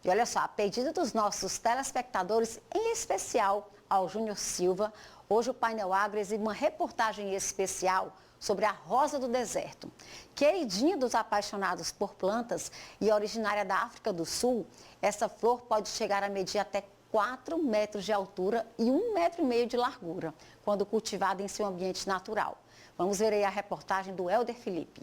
E olha só, a pedido dos nossos telespectadores, em especial ao Júnior Silva, hoje o Painel Agro exibe uma reportagem especial sobre a rosa do deserto. Queridinha dos apaixonados por plantas e originária da África do Sul, essa flor pode chegar a medir até 4 metros de altura e 1,5 metro de largura, quando cultivada em seu ambiente natural. Vamos ver aí a reportagem do Helder Felipe.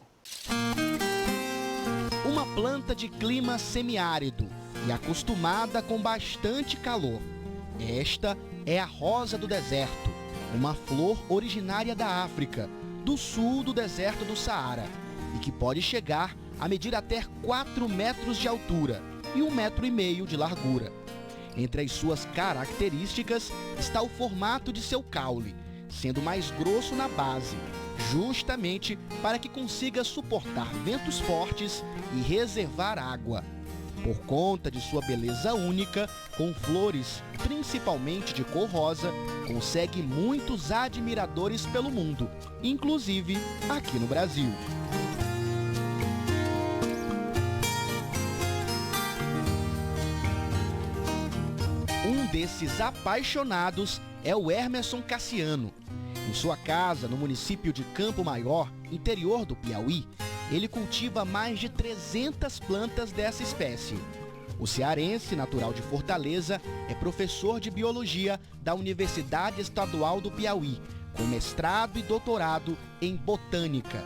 Uma planta de clima semiárido e acostumada com bastante calor. Esta é a rosa do deserto, uma flor originária da África, do sul do deserto do Saara, e que pode chegar a medir até 4 metros de altura e 1,5 metro de largura. Entre as suas características está o formato de seu caule, sendo mais grosso na base, justamente para que consiga suportar ventos fortes e reservar água. Por conta de sua beleza única, com flores principalmente de cor rosa, consegue muitos admiradores pelo mundo, inclusive aqui no Brasil. Um desses apaixonados é o Hermerson Cassiano. Em sua casa, no município de Campo Maior, interior do Piauí, ele cultiva mais de 300 plantas dessa espécie. O cearense, natural de Fortaleza, é professor de biologia da Universidade Estadual do Piauí, com mestrado e doutorado em botânica.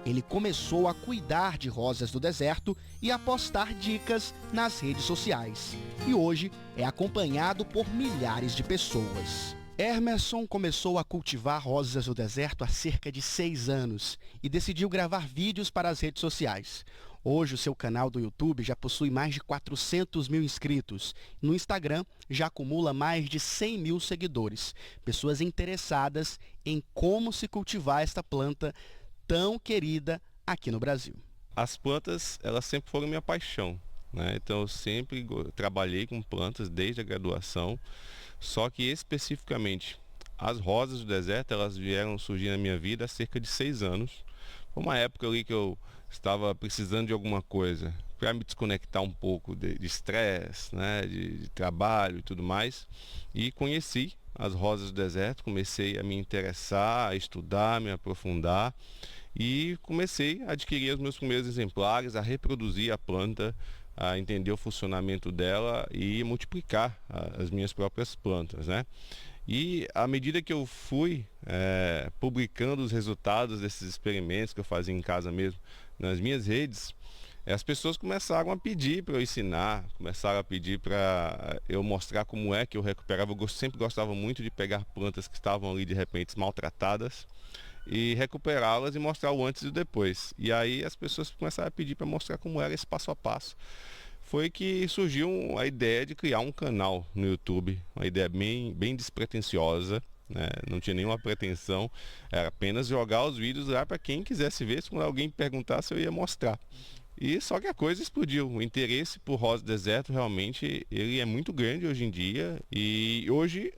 Ele começou a cuidar de rosas do deserto e a postar dicas nas redes sociais. E hoje é acompanhado por milhares de pessoas. Hermerson começou a cultivar rosas do deserto há cerca de 6 anos e decidiu gravar vídeos para as redes sociais. Hoje o seu canal do YouTube já possui mais de 400 mil inscritos. No Instagram já acumula mais de 100 mil seguidores. Pessoas interessadas em como se cultivar esta planta tão querida aqui no Brasil. As plantas, elas sempre foram minha paixão, né? Então eu sempre trabalhei com plantas desde a graduação. Só que especificamente as rosas do deserto, elas vieram surgir na minha vida há cerca de 6 anos. Foi uma época ali que eu estava precisando de alguma coisa para me desconectar um pouco de estresse, né, de trabalho e tudo mais. E conheci as rosas do deserto, comecei a me interessar, a estudar, me aprofundar e comecei a adquirir os meus primeiros exemplares, a reproduzir a planta, a entender o funcionamento dela e multiplicar as minhas próprias plantas, né? E à medida que eu fui publicando os resultados desses experimentos que eu fazia em casa mesmo, nas minhas redes, as pessoas começaram a pedir para eu ensinar, começaram a pedir para eu mostrar como é que eu recuperava. Eu sempre gostava muito de pegar plantas que estavam ali de repente maltratadas e recuperá-las e mostrar o antes e o depois. E aí as pessoas começaram a pedir para mostrar como era esse passo a passo. Foi que surgiu a ideia de criar um canal no YouTube, uma ideia bem despretensiosa, né? Não tinha nenhuma pretensão, era apenas jogar os vídeos lá para quem quisesse ver, se alguém perguntasse eu ia mostrar. E só que a coisa explodiu, o interesse por rosa do deserto realmente ele é muito grande hoje em dia e hoje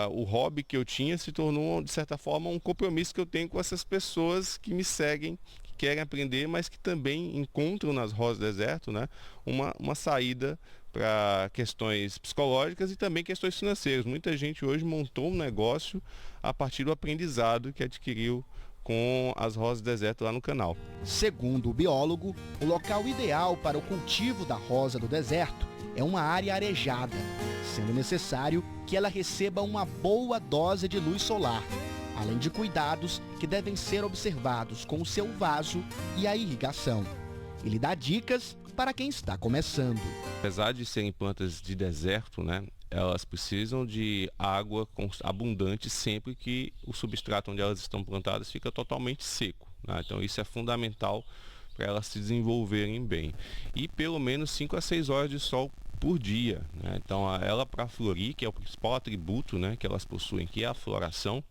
o hobby que eu tinha se tornou de certa forma um compromisso que eu tenho com essas pessoas que me seguem, que querem aprender, mas que também encontram nas rosas do deserto, né, uma saída para questões psicológicas e também questões financeiras. Muita gente hoje montou um negócio a partir do aprendizado que adquiriu com as rosas do deserto lá no canal. Segundo o biólogo, o local ideal para o cultivo da rosa do deserto é uma área arejada, sendo necessário que ela receba uma boa dose de luz solar, além de cuidados que devem ser observados com o seu vaso e a irrigação. Ele dá dicas para quem está começando. Apesar de serem plantas de deserto, né, elas precisam de água abundante sempre que o substrato onde elas estão plantadas fica totalmente seco, né? Então isso é fundamental para elas se desenvolverem bem. E pelo menos 5 a 6 horas de sol por dia, né? Então ela para florir, que é o principal atributo, né, que elas possuem, que é a floração,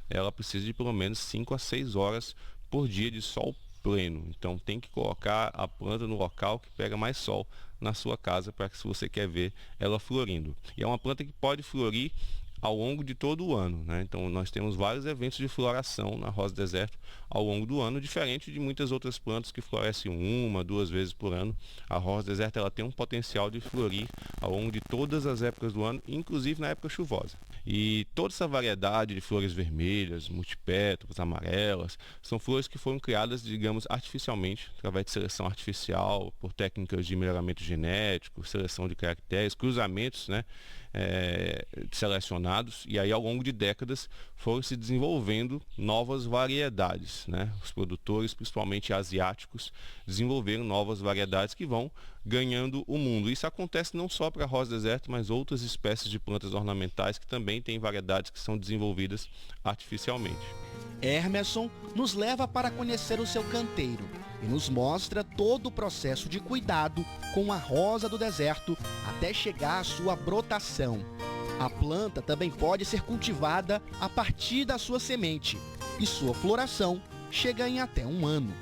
ela precisa de pelo menos 5 a 6 horas por dia de sol pleno. Então tem que colocar a planta no local que pega mais sol na sua casa para que, se você quer ver ela florindo. E é uma planta que pode florir ao longo de todo o ano, né? Então nós temos vários eventos de floração na rosa do deserto ao longo do ano, diferente de muitas outras plantas que florescem 1, 2 vezes por ano. A rosa do deserto ela tem um potencial de florir ao longo de todas as épocas do ano, inclusive na época chuvosa. E toda essa variedade de flores vermelhas, multipétalas, amarelas, são flores que foram criadas, digamos, artificialmente, através de seleção artificial, por técnicas de melhoramento genético, seleção de caracteres, cruzamentos, né, selecionados, e aí ao longo de décadas foram se desenvolvendo novas variedades, né? Os produtores, principalmente asiáticos, desenvolveram novas variedades que vão ganhando o mundo. Isso acontece não só para a rosa do deserto, mas outras espécies de plantas ornamentais que também têm variedades que são desenvolvidas artificialmente. Hermerson nos leva para conhecer o seu canteiro e nos mostra todo o processo de cuidado com a rosa do deserto até chegar à sua brotação. A planta também pode ser cultivada a partir da sua semente e sua floração chega em até 1 ano.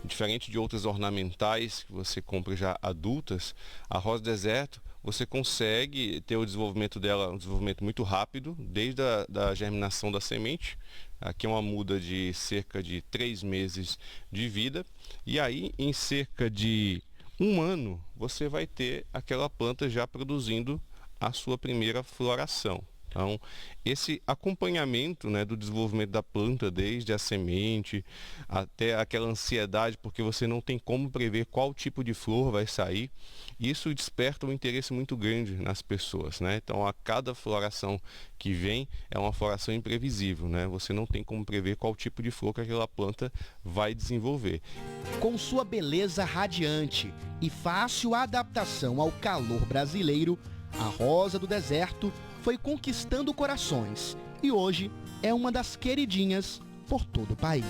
Diferente de outras ornamentais que você compra já adultas, a rosa do deserto você consegue ter o desenvolvimento dela, um desenvolvimento muito rápido, desde a germinação da semente. Aqui é uma muda de cerca de 3 meses de vida. E aí, em cerca de 1 ano, você vai ter aquela planta já produzindo a sua primeira floração. Então, esse acompanhamento, né, do desenvolvimento da planta, desde a semente até aquela ansiedade, porque você não tem como prever qual tipo de flor vai sair, isso desperta um interesse muito grande nas pessoas, né? Então, a cada floração que vem é uma floração imprevisível, né? Você não tem como prever qual tipo de flor que aquela planta vai desenvolver. Com sua beleza radiante e fácil adaptação ao calor brasileiro, a rosa do deserto foi conquistando corações e hoje é uma das queridinhas por todo o país.